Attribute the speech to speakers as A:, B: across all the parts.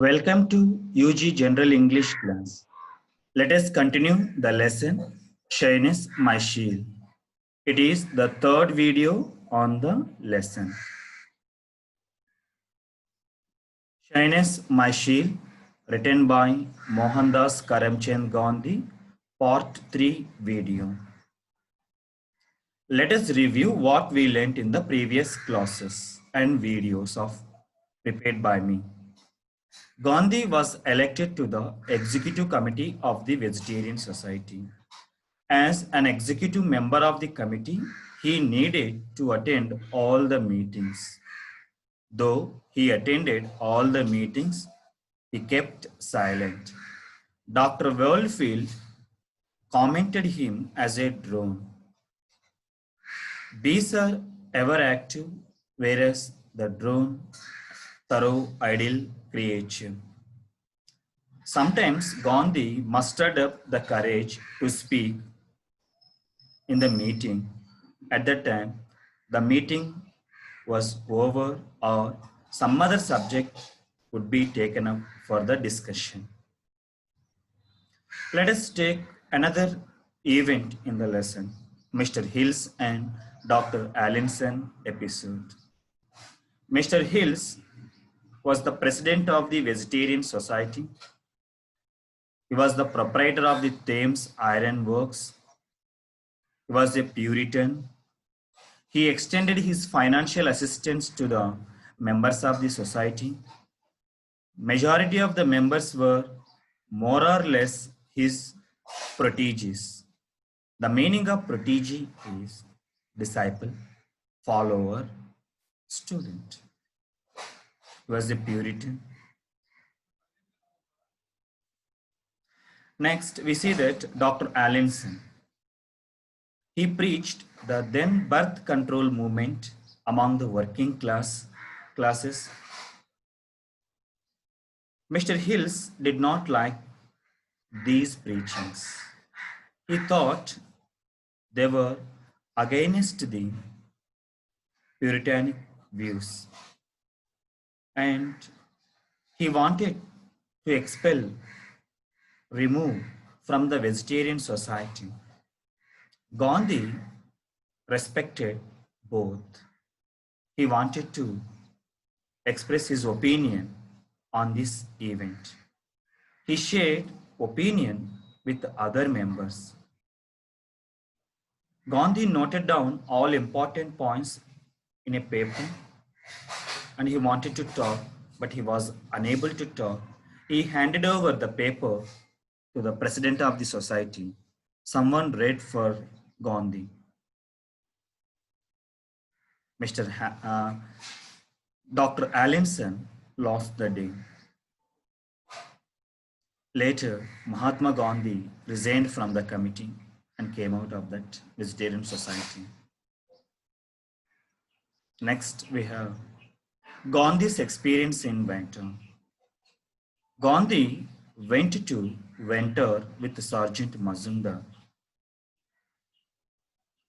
A: Welcome to UG General English class. Let us continue the lesson Shyness My Shield. It is the third video on the lesson. Shyness My Shield, written by Mohandas Karamchand Gandhi, part 3 video. Let us review what we learnt in the previous classes and videos of prepared by me. Gandhi was elected to the executive committee of the Vegetarian Society. As an executive member of the committee, he needed to attend all the meetings. Though he attended all the meetings, he kept silent. Dr. Worldfield commented him as a drone. Bees are ever active, whereas the drone, thorough idle creature. Sometimes Gandhi mustered up the courage to speak in the meeting. At that time, the meeting was over or some other subject would be taken up for the discussion. Let us take another event in the lesson, Mr. Hills and Dr. Allinson episode. Mr. Hills was the president of the Vegetarian Society. He was the proprietor of the Thames Iron Works. He was a Puritan. He extended his financial assistance to the members of the society. Majority of the members were more or less his proteges. The meaning of protege is disciple, follower, student. He was a Puritan. Next, we see that Dr. Allinson. He preached the then birth control movement among the working classes. Mr. Hills did not like these preachings. He thought they were against the Puritanic views, and he wanted to expel, remove from the vegetarian society. Gandhi respected both. He wanted to express his opinion on this event. He shared opinion with other members. Gandhi noted down all important points in a paper and he wanted to talk, but he was unable to talk. He handed over the paper to the president of the society. Someone read for Gandhi. Dr. Allinson lost the day. Later, Mahatma Gandhi resigned from the committee and came out of that vegetarian society. Next, we have Gandhi's experience in Ventnor. Gandhi went to Ventnor with Sergeant Mazumdar.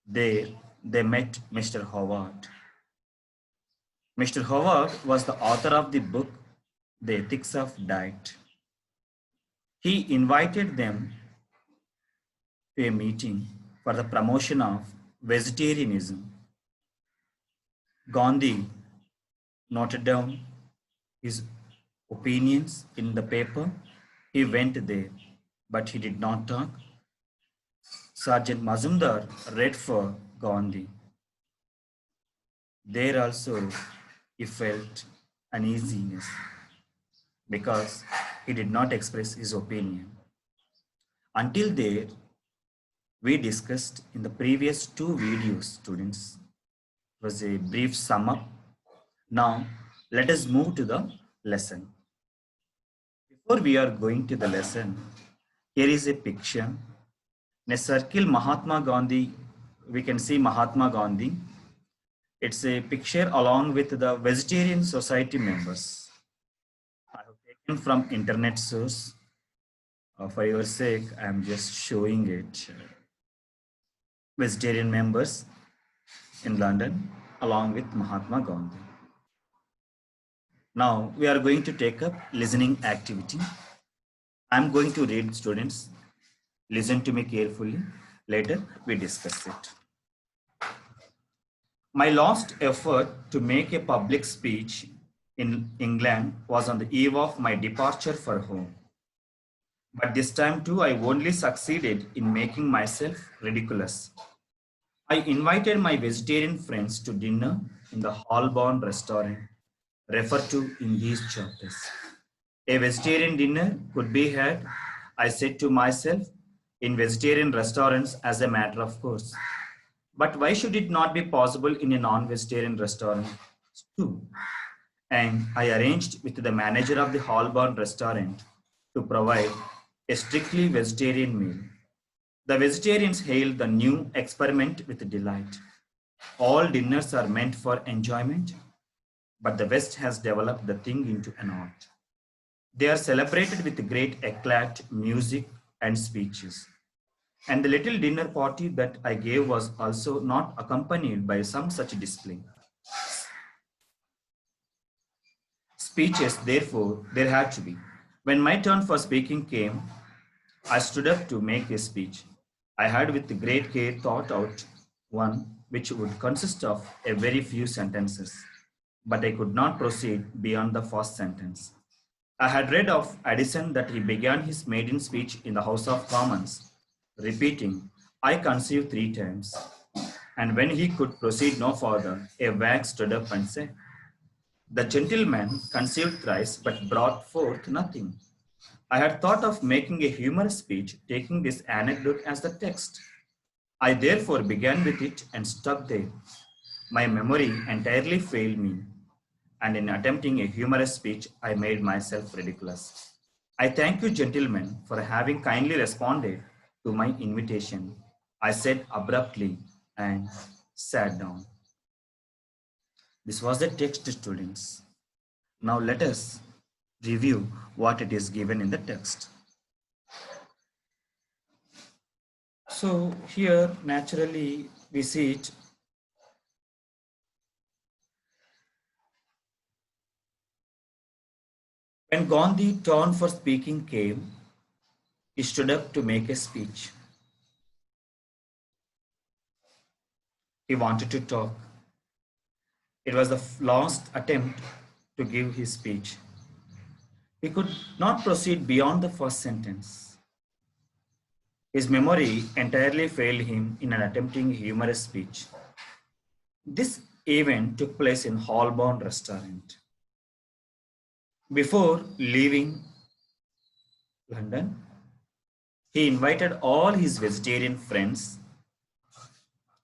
A: There, they met Mr. Howard. Mr. Howard was the author of the book, The Ethics of Diet. He invited them to a meeting for the promotion of vegetarianism. Gandhi noted down his opinions in the paper. He went there, but he did not talk. Sergeant Mazumdar read for Gandhi. There also he felt uneasiness because he did not express his opinion. Until there, we discussed in the previous two videos, students. It was a brief sum up. Now, let us move to the lesson. Before we are going to the lesson, here is a picture. In a circle, Mahatma Gandhi, we can see Mahatma Gandhi. It's a picture along with the Vegetarian Society members. I have taken from internet source. For your sake, I am just showing it. Vegetarian members in London along with Mahatma Gandhi. Now we are going to take up listening activity. I'm going to read, students. Listen to me carefully. Later we discuss it. My last effort to make a public speech in England was on the eve of my departure for home. But this time too, I only succeeded in making myself ridiculous. I invited my vegetarian friends to dinner in the Holborn restaurant referred to in these chapters. A vegetarian dinner could be had, I said to myself, in vegetarian restaurants as a matter of course. But why should it not be possible in a non-vegetarian restaurant too? And I arranged with the manager of the Holborn restaurant to provide a strictly vegetarian meal. The vegetarians hailed the new experiment with delight. All dinners are meant for enjoyment, but the West has developed the thing into an art. They are celebrated with great eclat, music, and speeches. And the little dinner party that I gave was also not accompanied by some such display. Speeches, therefore, there had to be. When my turn for speaking came, I stood up to make a speech. I had with great care thought out one which would consist of a very few sentences, but I could not proceed beyond the first sentence. I had read of Addison that he began his maiden speech in the House of Commons, repeating, I conceive three times. And when he could proceed no further, a wag stood up and said, the gentleman conceived thrice but brought forth nothing. I had thought of making a humorous speech, taking this anecdote as the text. I therefore began with it and stuck there. My memory entirely failed me, and in attempting a humorous speech, I made myself ridiculous. I thank you, gentlemen, for having kindly responded to my invitation, I said abruptly and sat down. This was the text, students. Now let us review what it is given in the text. So here naturally we see it. When Gandhi turn for speaking came, he stood up to make a speech. He wanted to talk. It was the last attempt to give his speech. He could not proceed beyond the first sentence. His memory entirely failed him in an attempting humorous speech. This event took place in Holborn restaurant. Before leaving London, he invited all his vegetarian friends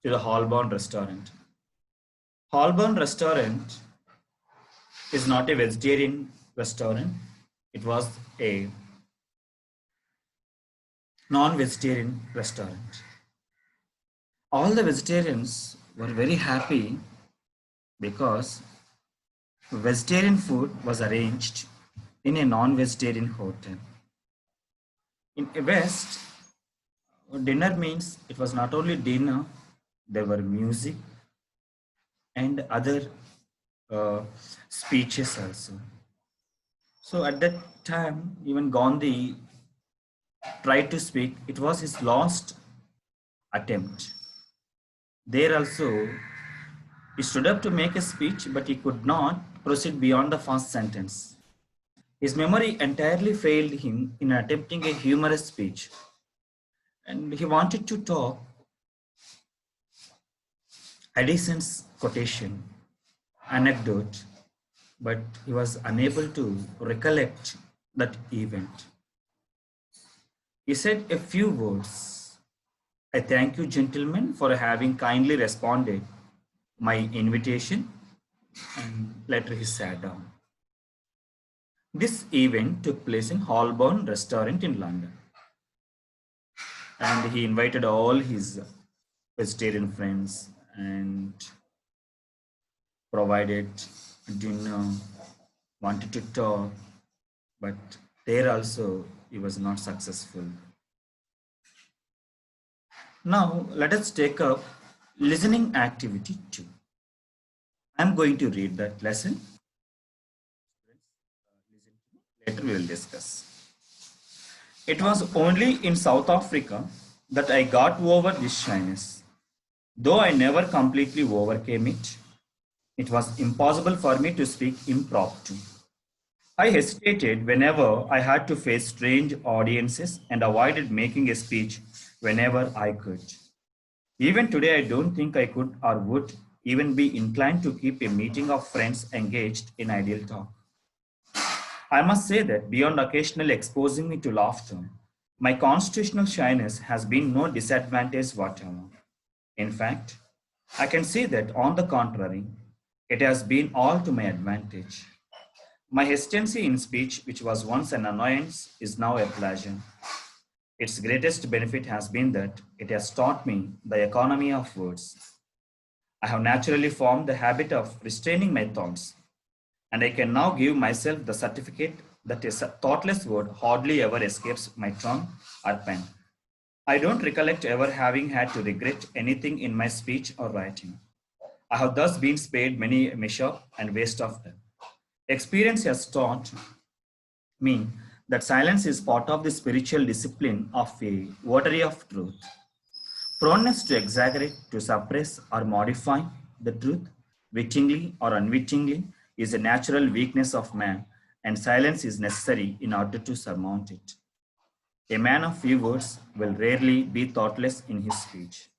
A: to the Holborn restaurant. Holborn restaurant is not a vegetarian restaurant. It was a non-vegetarian restaurant. All the vegetarians were very happy because vegetarian food was arranged in a non-vegetarian hotel. In West, dinner means it was not only dinner, there were music and other speeches also. So at that time, even Gandhi tried to speak. It was his last attempt. There also, he stood up to make a speech, but he could not proceed beyond the first sentence. His memory entirely failed him in attempting a humorous speech, and he wanted to talk Addison's quotation, anecdote, but he was unable to recollect that event. He said a few words. I thank you, gentlemen, for having kindly responded my invitation, and later he sat down. This event took place in Holborn restaurant in London, and he invited all his vegetarian friends and provided dinner, wanted to talk, but there also he was not successful. Now let us take up listening activity 2. I'm going to read that lesson. later we will discuss. It was only in South Africa that I got over this shyness. Though I never completely overcame it, it was impossible for me to speak impromptu. I hesitated whenever I had to face strange audiences and avoided making a speech whenever I could. Even today, I don't think I could or would even be inclined to keep a meeting of friends engaged in ideal talk. I must say that beyond occasionally exposing me to laughter, my constitutional shyness has been no disadvantage whatever. In fact, I can say that on the contrary, it has been all to my advantage. My hesitancy in speech, which was once an annoyance, is now a pleasure. Its greatest benefit has been that it has taught me the economy of words. I have naturally formed the habit of restraining my thoughts, and I can now give myself the certificate that a thoughtless word hardly ever escapes my tongue or pen. I don't recollect ever having had to regret anything in my speech or writing. I have thus been spared many a mishap and waste of time. Experience has taught me that silence is part of the spiritual discipline of a votary of truth. Proneness to exaggerate, to suppress, or modify the truth, wittingly or unwittingly, is a natural weakness of man, and silence is necessary in order to surmount it. A man of few words will rarely be thoughtless in his speech.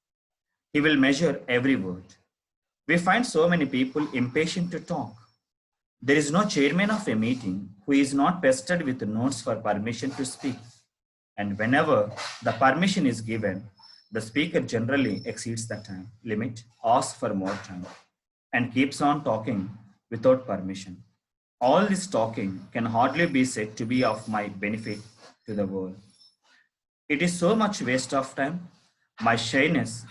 A: He will measure every word. We find so many people impatient to talk. There is no chairman of a meeting who is not pestered with notes for permission to speak. And whenever the permission is given, the speaker generally exceeds the time limit, asks for more time, and keeps on talking without permission. All this talking can hardly be said to be of my benefit to the world. It is so much waste of time. My shyness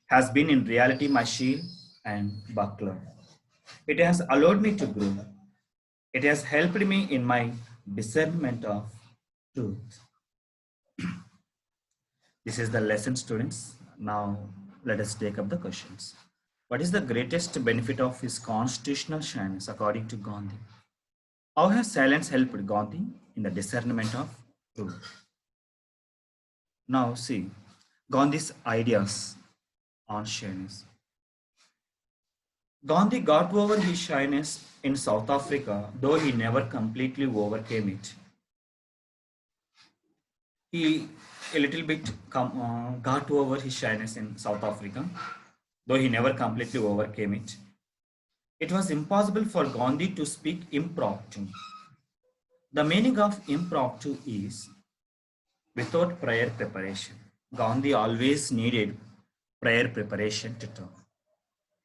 A: has been in reality my shield and buckler. It has allowed me to grow. It has helped me in my discernment of truth. This is the lesson, students. Now let us take up the questions. What is the greatest benefit of his constitutional shyness according to Gandhi? How has silence helped Gandhi in the discernment of truth? Now see Gandhi's ideas on shyness. Gandhi got over his shyness in South Africa, though he never completely overcame it. He a little bit got over his shyness in South Africa, though he never completely overcame it. It was impossible for Gandhi to speak impromptu. The meaning of impromptu is without prior preparation. Gandhi always needed prior preparation to talk.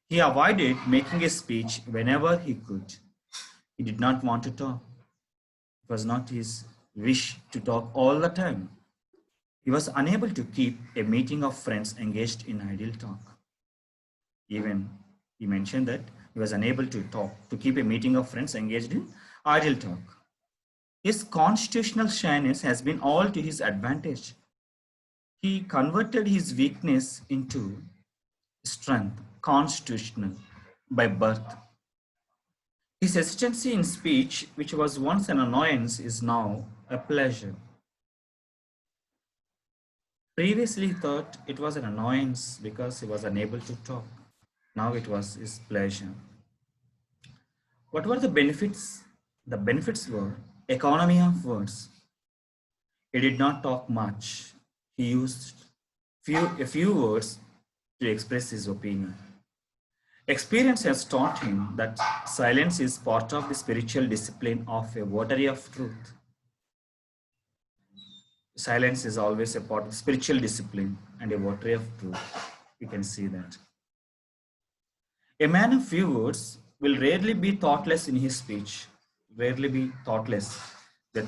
A: He avoided making a speech whenever he could. He did not want to talk. It was not his wish to talk all the time. He was unable to keep a meeting of friends engaged in idle talk. Even he mentioned that he was unable to keep a meeting of friends engaged in idle talk. His constitutional shyness has been all to his advantage. He converted his weakness into strength, constitutional, by birth. His hesitancy in speech, which was once an annoyance, is now a pleasure. Previously, he thought it was an annoyance because he was unable to talk. Now it was his pleasure. What were the benefits? The benefits were economy of words. He did not talk much. He used a few words to express his opinion. Experience has taught him that silence is part of the spiritual discipline of a votary of truth. Silence is always a part of spiritual discipline and a votary of truth. You can see that. A man of few words will rarely be thoughtless in his speech. Rarely be thoughtless. They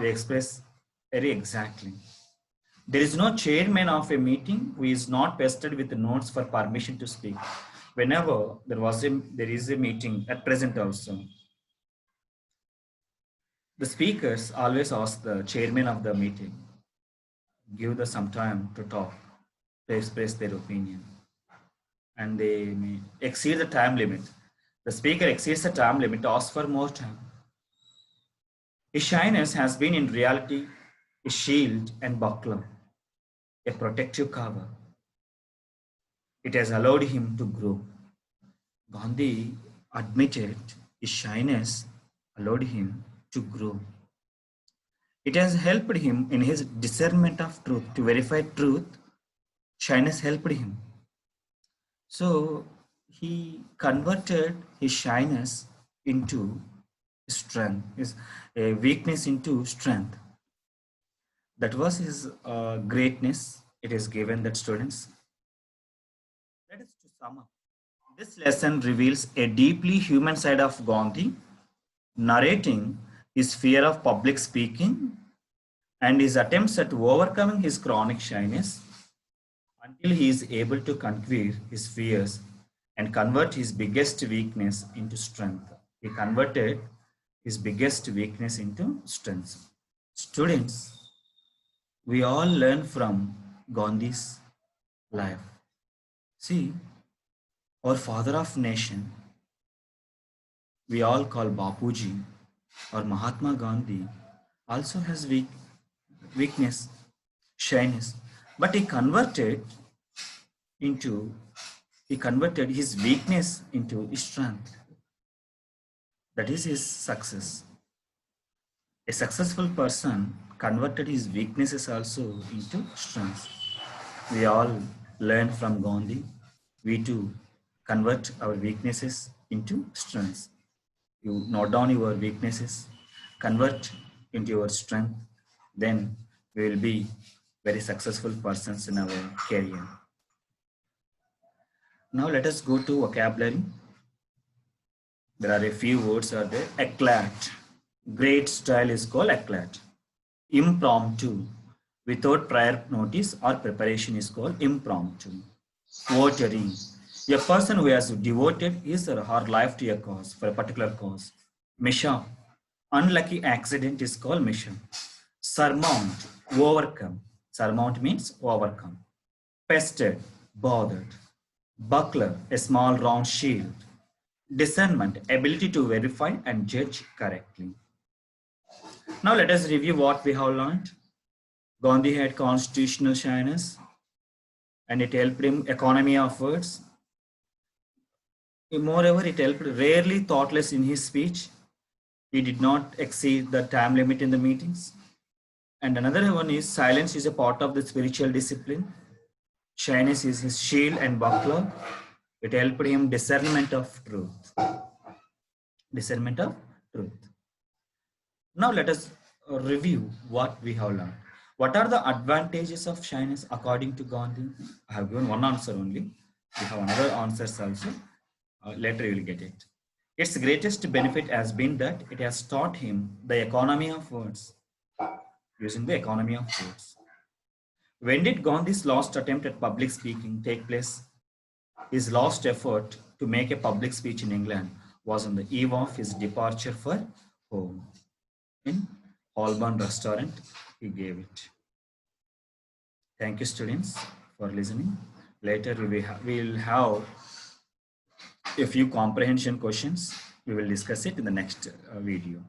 A: express very exactly. There is no chairman of a meeting who is not pestered with notes for permission to speak. Whenever there is a meeting at present also, the speakers always ask the chairman of the meeting, give them some time to talk, to express their opinion. And they may exceed the time limit. The speaker exceeds the time limit, asks for more time. His shyness has been in reality a shield and buckler, a protective cover. It has allowed him to grow. Gandhi admitted his shyness allowed him to grow. It has helped him in his discernment of truth. To verify truth, shyness helped him. So he converted his shyness into strength, his weakness into strength. That was his greatness. It is given that students. Let us to sum up. This lesson reveals a deeply human side of Gandhi, narrating his fear of public speaking and his attempts at overcoming his chronic shyness until he is able to conquer his fears and convert his biggest weakness into strength. He converted his biggest weakness into strength. Students, we all learn from Gandhi's life. See, our father of nation, we all call Bapuji or Mahatma Gandhi, also has weakness, shyness, but into he converted his weakness into his strength. That is his success. A successful person converted his weaknesses also into strengths. We all learn from Gandhi. We too convert our weaknesses into strengths. You note down your weaknesses, convert into your strength, then we will be very successful persons in our career. Now let us go to vocabulary. There are a few words are there. Eclat. Great style is called eclat. Impromptu. Without prior notice or preparation is called impromptu. Votary. A person who has devoted his or her life to a cause, for a particular cause. Mission. Unlucky accident is called mission. Surmount. Overcome. Surmount means overcome. Pested. Bothered. Buckler. A small round shield. Discernment, ability to verify and judge correctly. Now let us review what we have learned. Gandhi had constitutional shyness and it helped him economy of words. Moreover, it helped rarely thoughtless in his speech. He did not exceed the time limit in the meetings. And another one is silence is a part of the spiritual discipline. Shyness is his shield and buckler. It helped him discernment of truth. Discernment of truth. Now let us review what we have learned. What are the advantages of shyness according to Gandhi? I have given one answer only. We have another answers also. Later you will get it. Its greatest benefit has been that it has taught him the economy of words. Using the economy of words. When did Gandhi's last attempt at public speaking take place? His last effort to make a public speech in England was on the eve of his departure for home. In Holborn restaurant, he gave it. Thank you, students, for listening. Later, we will have a few comprehension questions. We will discuss it in the next video.